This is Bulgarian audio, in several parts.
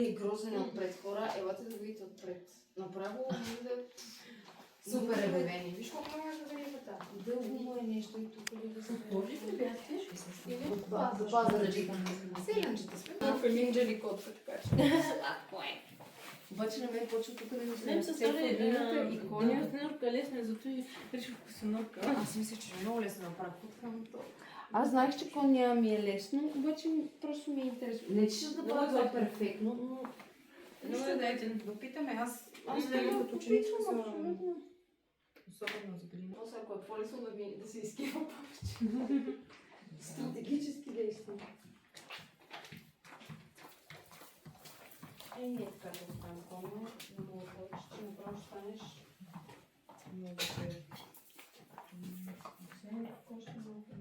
е грозен отпред хора, елате да видите отпред. Направо виждат Супер е бебени. Виж колко може да види врата. дълго му е нещо и тук ли да се Може ли бяхте? да пазарджика. Селянчета сме. Фелинджа или котка, така че. Сладко е. Обаче на мен почва тук да ми се Не, се расте стали фалината и коня. костенурка лесна, зато и реших костенурка. Аз мисля, че е много лесно да направя подхвам то. Аз знаех, че коня ми е лесно, обаче просто ми е интересно. Не, че ще да бъда това перфектно, но... Добре, дайте да питаме. Аз да имам като ученица съм абсолютно. особено за Галина. После, ако е по-лесно да се изкива повече. Стратегически действия. Не е така да оставам коня, много повече, че направо ще станеш много се. Още малко.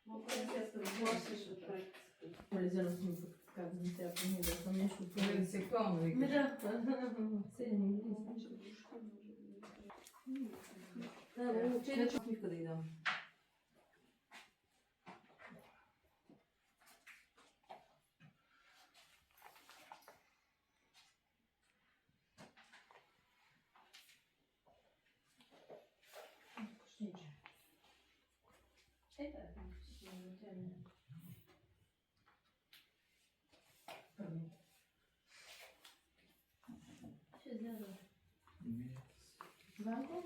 Малко да се разгласиш отпред. Полезено съм така, да не трябва да съм нещо. Това е сексуално викаш. Да, сега не го Усмивка да й дам. Ванко?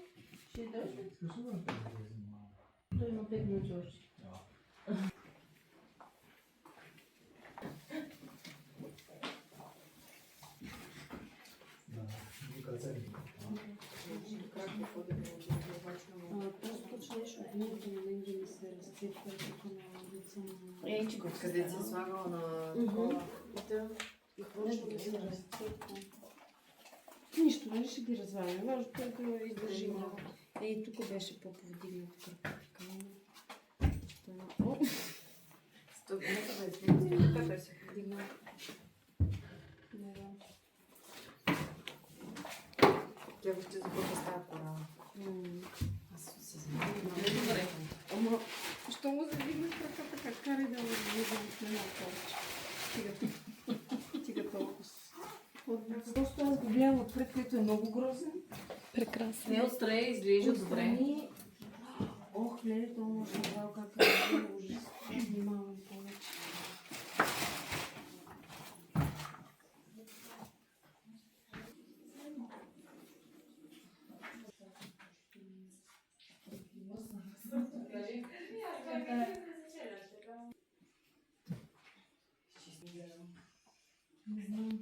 Ще е дойде? Той има 5 минути още. Просто почнеш от винаги на мен да ми се разцепва тук на лица на... Ей, че къде си слагала на такова. Да. И почва да се разцепва. Нищо, нали ще ги разваляме. Важното е да издържи много. Ей, тук беше по-повдигнато кръпка. О! Стоп, нека да изглежда. Така да се Повдигна. Не знам. Тя въобще започва с тази корала. Аз се знам. Добре. Ама, що му задигнах краката, как карай да му влизам в една повече. Стига толкова. Просто аз го гледам отпред, който е много грозен. Прекрасно. Не отстрани изглежда добре. Отстрани... Ох, леле, това може да знам как е ужас. Внимавам повече. Не знам.